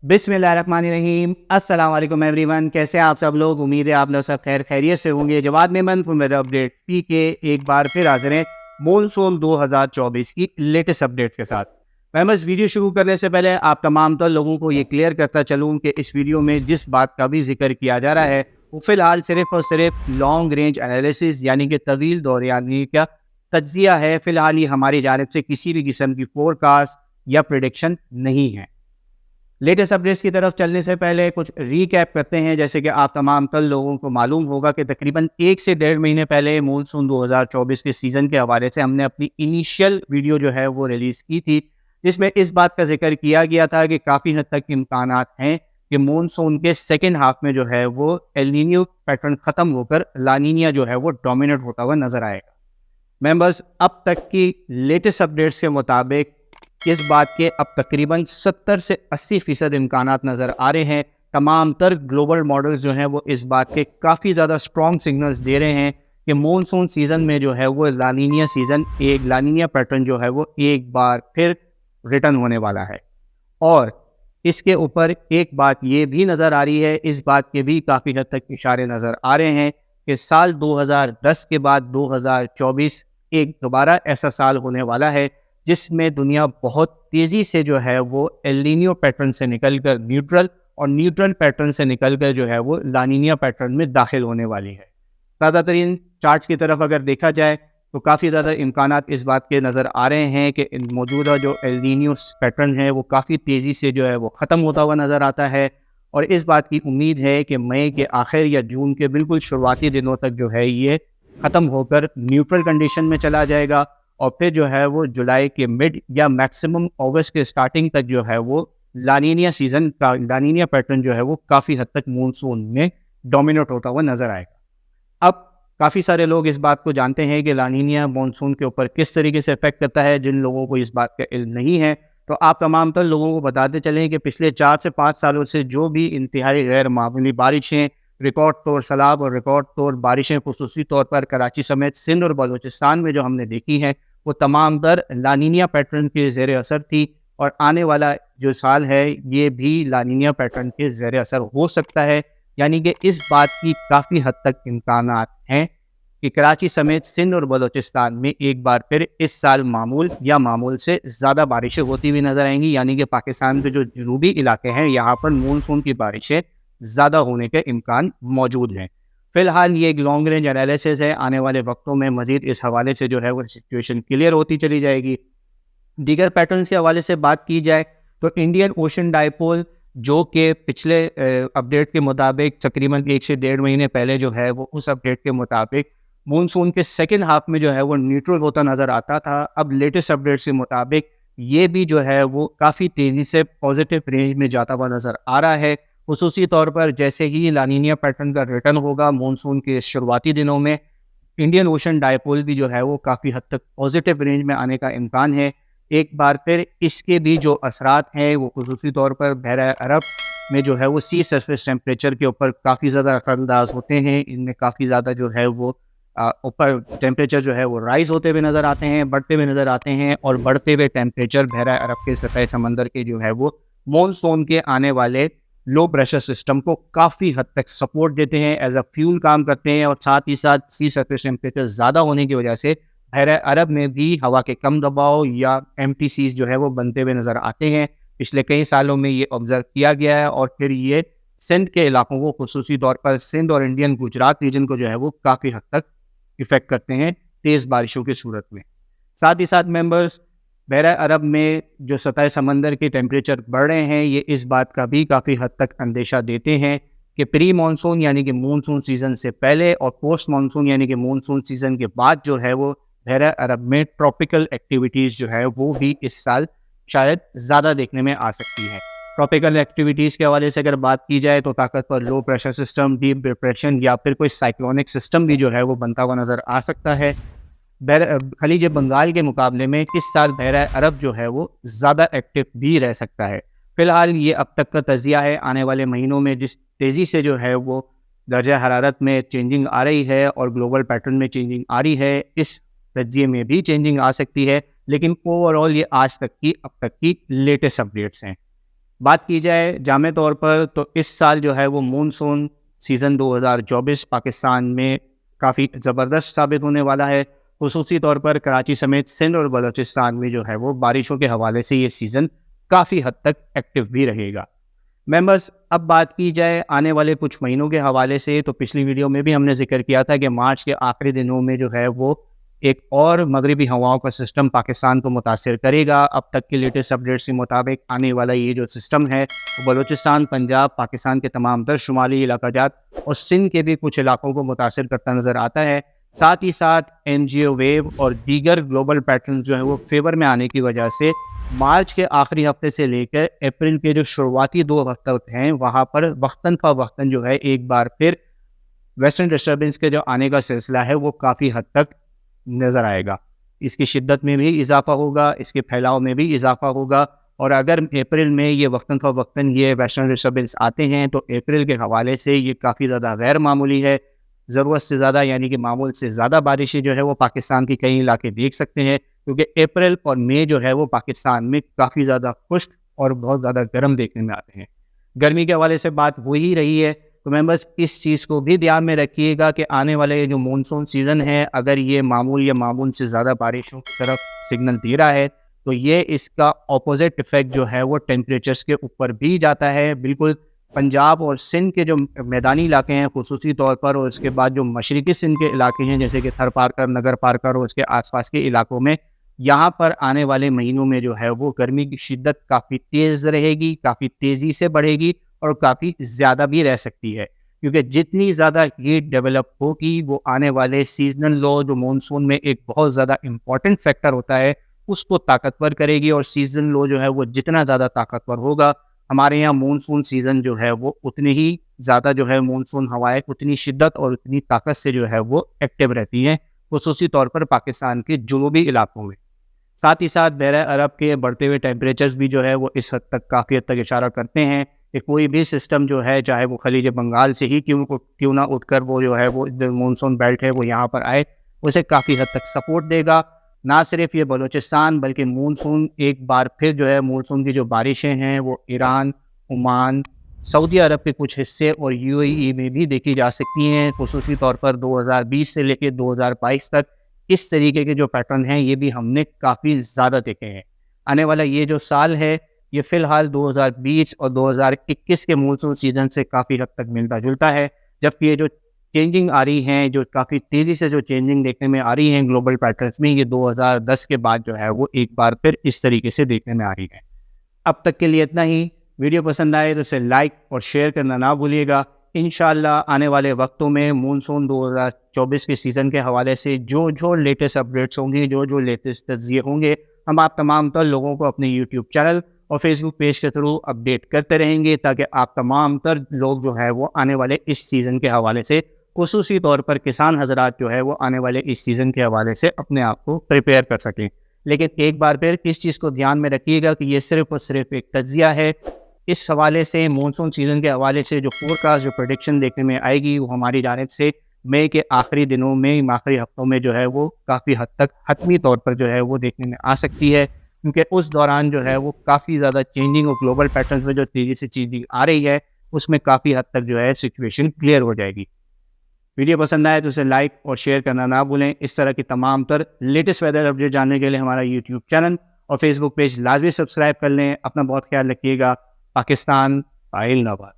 बिस्मिल्लाहिर्रहमानिर्रहीम। अस्सलाम वालेकुम एवरीवन। कैसे हैं आप सब लोग? उम्मीद है आप लोग सब खैर खैरियत से होंगे। जवाद मेमन फॉर मेरा अपडेट पी के एक बार फिर हाजिर हैं मॉनसून 2024 की लेटेस्ट अपडेट के साथ। मैं बस वीडियो शुरू करने से पहले आप तमाम तो लोगों को ये क्लियर करता चलूँ कि इस वीडियो में जिस बात का भी जिक्र किया जा रहा है वो फ़िलहाल सिर्फ और सिर्फ लॉन्ग रेंज एनालिसिस यानी कि तवील दौरियानी का तज्जिया है। फ़िलहाल ये हमारी जानिब से किसी भी किस्म की फोरकास्ट या प्रिडिक्शन नहीं है। लेटेस्ट अपडेट्स की तरफ चलने से पहले कुछ रीकैप करते हैं। जैसे कि आप तमाम कल लोगों को मालूम होगा कि तकरीबन 1 से 1.5 महीने पहले मॉनसून 2024 के सीज़न के हवाले से हमने अपनी इनिशियल वीडियो जो है वो रिलीज़ की थी, जिसमें इस बात का जिक्र किया गया था कि काफ़ी हद तक इम्कानात हैं कि मॉनसून के सेकेंड हाफ में जो है वो एल नीनो पैटर्न ख़त्म होकर ला नीनिया जो है वो डोमिनेट होता हुआ नज़र आएगा। मेंबर्स, अब तक की लेटेस्ट अपडेट्स के मुताबिक इस बात के अब तकरीबन 70 से 80% इम्कानात नज़र आ रहे हैं। तमाम तर ग्लोबल मॉडल्स जो हैं वो इस बात के काफ़ी ज़्यादा स्ट्रॉन्ग सिग्नल्स दे रहे हैं कि मॉनसून सीज़न में जो है वो लानीनिया पैटर्न जो है वो एक बार फिर रिटर्न होने वाला है। और इसके ऊपर एक बात ये भी नज़र आ रही है, इस बात के भी काफ़ी हद तक इशारे नज़र आ रहे हैं कि साल 2010 के बाद 2024 एक दोबारा ऐसा साल होने वाला है जिसमें दुनिया बहुत तेज़ी से जो है वो एल नीनो पैटर्न से निकलकर न्यूट्रल और न्यूट्रल पैटर्न से निकलकर जो है वो ला नीनिया पैटर्न में दाखिल होने वाली है। ताज़ा तरीन चार्ट्स की तरफ अगर देखा जाए तो काफ़ी ज़्यादा इम्कानात इस बात के नज़र आ रहे हैं कि मौजूदा जो एल नीनो पैटर्न है वो काफ़ी तेज़ी से जो है वो ख़त्म होता हुआ नज़र आता है। और इस बात की उम्मीद है कि मई के आखिर या जून के बिल्कुल शुरुआती दिनों तक जो है ये ख़त्म होकर न्यूट्रल कंडीशन में चला जाएगा और फिर जो है वो जुलाई के मिड या मैक्सिमम अगस्त के स्टार्टिंग तक जो है वो लानीनिया पैटर्न जो है वो काफ़ी हद तक मॉनसून में डोमिनेट होता हुआ नज़र आएगा। अब काफ़ी सारे लोग इस बात को जानते हैं कि लानीनिया मॉनसून के ऊपर किस तरीके से इफेक्ट करता है। जिन लोगों को इस बात का इल्म नहीं है तो आप तमाम तर लोगों को बताते चलें कि पिछले 4 से 5 सालों से जो भी इंतहाई गैर मामूली बारिशें, रिकॉर्ड तौर सैलाब और रिकॉर्ड तौर बारिशें खुसूसी तौर पर कराची समेत सिंध और बलूचिस्तान में जो हमने देखी हैं वो तमाम तर लानीनिया पैटर्न के ज़ेर असर थी। और आने वाला जो साल है ये भी लानीनिया पैटर्न के ज़ेर असर हो सकता है। यानी कि इस बात की काफ़ी हद तक इम्कानात हैं कि कराची समेत सिंध और बलूचिस्तान में एक बार फिर इस साल मामूल या मामूल से ज़्यादा बारिशें होती हुई नज़र आएंगी। यानी कि पाकिस्तान के जो जनूबी इलाके हैं यहाँ पर मानसून की बारिशें ज़्यादा होने के इम्कान मौजूद हैं। फ़िलहाल ये एक लॉन्ग रेंज एनालिसिस है, आने वाले वक्तों में मज़ीद इस हवाले से जो है वो सिचुएशन क्लियर होती चली जाएगी। दीगर पैटर्न्स के हवाले से बात की जाए तो इंडियन ओशन डाइपोल जो कि पिछले अपडेट के मुताबिक तकरीबन 1 से 1.5 महीने पहले जो है वो उस अपडेट के मुताबिक मॉनसून के सेकेंड हाफ में जो है वो न्यूट्रल होता नज़र आता था। अब लेटेस्ट अपडेट्स के मुताबिक ये भी जो है वो काफ़ी तेज़ी से पॉजिटिव रेंज में जाता हुआ नज़र आ रहा है। खुसूसी तौर पर जैसे ही लानीनिया पैटर्न का रिटर्न होगा मॉनसून के शुरुआती दिनों में इंडियन ओशन डाइपोल भी जो है वो काफ़ी हद तक पॉजिटिव रेंज में आने का इम्कान है। एक बार फिर इसके भी जो असरात हैं वो खुसूसी तौर पर बहरा अरब में जो है वो सी सरफेस टेम्परेचर के ऊपर काफ़ी ज़्यादा असरअंदाज होते हैं। इनमें काफ़ी ज़्यादा जो है वो ऊपर टेम्परेचर जो है वो राइज़ होते हुए नज़र आते हैं, बढ़ते हुए नज़र आते हैं। और बढ़ते हुए टेम्परेचर बहरा अरब के सतह समंदर के जो है वो मॉनसून के आने वाले लो प्रेशर सिस्टम को काफ़ी हद तक सपोर्ट देते हैं, एज अ फ्यूल काम करते हैं। और साथ ही साथ सी सरफेस टेम्परेचर ज़्यादा होने की वजह से बहरा अरब में भी हवा के कम दबाव या MTCs जो है वो बनते हुए नज़र आते हैं। पिछले कई सालों में ये ऑब्ज़र्व किया गया है और फिर ये सिंध के इलाकों को खुसूसी तौर पर सिंध और इंडियन गुजरात रीजन को जो है वो काफ़ी हद तक इफ़ेक्ट करते हैं तेज़ बारिशों की सूरत में। साथ ही साथ मेंबर्स, बहरा अरब में जो सतह समंदर के टेम्परेचर बढ़ रहे हैं ये इस बात का भी काफ़ी हद तक अंदेशा देते हैं कि प्री मानसून यानी कि मानसून सीज़न से पहले और पोस्ट मानसून यानी कि मानसून सीज़न के बाद जो है वो बहरा अरब में ट्रॉपिकल एक्टिविटीज़ जो है वो भी इस साल शायद ज़्यादा देखने में आ सकती है। ट्रॉपिकल एक्टिविटीज़ के हवाले से अगर बात की जाए तो ताकतवर low pressure system, deep depression या फिर कोई साइक्लोनिक सिस्टम भी जो है वो बनता हुआ नज़र आ सकता है। खलीज बंगाल के मुकाबले में इस साल बहरा अरब जो है वो ज़्यादा एक्टिव भी रह सकता है। फ़िलहाल ये अब तक का तजिया है। आने वाले महीनों में जिस तेज़ी से जो है वो दर्जा हरारत में चेंजिंग आ रही है और ग्लोबल पैटर्न में चेंजिंग आ रही है, इस तजिए में भी चेंजिंग आ सकती है। लेकिन ओवरऑल ये आज तक की अब तक की लेटेस्ट अपडेट्स हैं। بات کی جائے جامع طور پر تو اس سال جو ہے وہ مونسون سیزن 2024 پاکستان میں کافی زبردست ثابت ہونے والا ہے. خصوصی طور پر کراچی سمیت سندھ اور بلوچستان میں جو ہے وہ بارشوں کے حوالے سے یہ سیزن کافی حد تک ایکٹیو بھی رہے گا. ممبرز، اب بات کی جائے آنے والے کچھ مہینوں کے حوالے سے تو پچھلی ویڈیو میں بھی ہم نے ذکر کیا تھا کہ مارچ کے آخری دنوں میں جو ہے وہ ایک اور مغربی ہواؤں کا سسٹم پاکستان کو متاثر کرے گا. اب تک کے لیٹسٹ اپڈیٹس کے مطابق آنے والا یہ جو سسٹم ہے وہ بلوچستان، پنجاب، پاکستان کے تمام تر شمالی علاقہ جات اور سندھ کے بھی کچھ علاقوں کو متاثر کرتا نظر آتا ہے. ساتھ ہی ساتھ NGO ویو اور دیگر گلوبل پیٹرن جو ہیں وہ فیور میں آنے کی وجہ سے مارچ کے آخری ہفتے سے لے کر اپریل کے جو شروعاتی 2 ہفتے ہیں وہاں پر وقتاً فوقتاً جو ہے ایک بار پھر ویسٹرن ڈسٹربنس کے جو آنے کا سلسلہ ہے وہ کافی حد تک نظر آئے گا. اس کی شدت میں بھی اضافہ ہوگا، اس کے پھیلاؤ میں بھی اضافہ ہوگا. اور اگر اپریل میں یہ وقتاً فوقتاً یہ ویسٹرن ڈسٹربنس آتے ہیں تو اپریل کے حوالے سے یہ کافی زیادہ غیر معمولی ہے. ضرورت سے زیادہ یعنی کہ معمول سے زیادہ بارشیں جو ہے وہ پاکستان کے کئی علاقے دیکھ سکتے ہیں، کیونکہ اپریل اور مئی جو ہے وہ پاکستان میں کافی زیادہ خشک اور بہت زیادہ گرم دیکھنے میں آتے ہیں. گرمی کے حوالے سے بات ہو ہی رہی ہے تو ممبرز اس چیز کو بھی دھیان میں رکھیے گا کہ آنے والے یہ جو مونسون سیزن ہے اگر یہ معمول یا معمول سے زیادہ بارشوں کی طرف سگنل دے رہا ہے تو یہ اس کا اپوزٹ افیکٹ جو ہے وہ ٹیمپریچرز کے اوپر بھی جاتا ہے. بالکل پنجاب اور سندھ کے جو میدانی علاقے ہیں خصوصی طور پر، اور اس کے بعد جو مشرقی سندھ کے علاقے ہیں جیسے کہ تھر پارکر، نگر پارکر اور اس کے آس پاس کے علاقوں میں، یہاں پر آنے والے مہینوں میں جو ہے وہ گرمی کی شدت کافی تیز رہے گی، کافی تیزی سے بڑھے گی اور کافی زیادہ بھی رہ سکتی ہے. کیونکہ جتنی زیادہ ہیٹ ڈیولپ ہوگی وہ آنے والے سیزنل لو جو مونسون میں ایک بہت زیادہ امپورٹنٹ فیکٹر ہوتا ہے اس کو طاقتور کرے گی. اور سیزن لو جو ہے وہ جتنا زیادہ طاقتور ہوگا ہمارے یہاں مونسون سیزن جو ہے وہ اتنی ہی زیادہ جو ہے مونسون ہوائیں اتنی شدت اور اتنی طاقت سے جو ہے وہ ایکٹیو رہتی ہیں، خصوصی طور پر پاکستان کے جنوبی علاقوں میں. ساتھ ہی ساتھ بحیرہ عرب کے بڑھتے ہوئے ٹیمپریچرز بھی جو ہے وہ اس حد تک کافی حد تک اشارہ کرتے ہیں کہ کوئی بھی سسٹم جو ہے چاہے وہ خلیج بنگال سے ہی کیوں نہ اٹھ کر وہ جو ہے وہ مونسون بیلٹ ہے وہ یہاں پر آئے، اسے کافی حد تک سپورٹ دے گا. نہ صرف یہ بلوچستان بلکہ مونسون ایک بار پھر جو ہے مونسون کی جو بارشیں ہیں وہ ایران، عمان، سعودی عرب کے کچھ حصے اور UAE میں بھی دیکھی جا سکتی ہیں. خصوصی طور پر 2020 سے لے کے 2022 تک اس طریقے کے جو پیٹرن ہیں یہ بھی ہم نے کافی زیادہ دیکھے ہیں. آنے والا یہ جو سال ہے یہ فی الحال 2020 اور 2021 کے مونسون سیزن سے کافی حد تک ملتا جلتا ہے، جبکہ یہ جو چینجنگ آ رہی ہیں، جو کافی تیزی سے جو چینجنگ دیکھنے میں آ رہی ہیں گلوبل پیٹرنس میں، یہ 2010 کے بعد جو ہے وہ ایک بار پھر اس طریقے سے دیکھنے میں آ رہی ہے. اب تک کے لیے اتنا ہی. ویڈیو پسند آئے تو اسے لائک اور شیئر کرنا نہ بھولیے گا. انشاءاللہ آنے والے وقتوں میں مونسون 2024 کے سیزن کے حوالے سے جو لیٹسٹ اپڈیٹس ہوں گے، جو لیٹسٹ تجزیے ہوں گے، ہم آپ تمام تر لوگوں کو اپنے یوٹیوب چینل اور فیس بک پیج کے تھرو اپڈیٹ کرتے رہیں گے تاکہ آپ تمام تر لوگ جو ہے وہ آنے والے اس سیزن کے حوالے سے، خصوصی طور پر کسان حضرات جو ہے وہ آنے والے اس سیزن کے حوالے سے اپنے آپ کو پریپیئر کر سکیں. لیکن ایک بار پھر اس چیز کو دھیان میں رکھیے گا کہ یہ صرف اور صرف ایک تجزیہ ہے. اس حوالے سے مونسون سیزن کے حوالے سے جو فورکاسٹ، جو پریڈکشن دیکھنے میں آئے گی وہ ہماری جانب سے مئی کے آخری دنوں میں، آخری ہفتوں میں جو ہے وہ کافی حد تک حتمی طور پر جو ہے وہ دیکھنے میں آ سکتی ہے، کیونکہ اس دوران جو ہے وہ کافی زیادہ چینجنگ اور گلوبل پیٹرنز میں جو تیزی سے چینجنگ آ رہی ہے اس میں کافی حد تک جو ہے سچویشن کلیئر ہو جائے گی. ویڈیو پسند آئے تو اسے لائک اور شیئر کرنا نہ بھولیں. اس طرح کی تمام تر لیٹسٹ ویدر اپڈیٹ جاننے کے لیے ہمارا یوٹیوب چینل اور فیس بک پیج لازمی سبسکرائب کر لیں. اپنا بہت خیال رکھیے گا. پاکستان فائل نواد.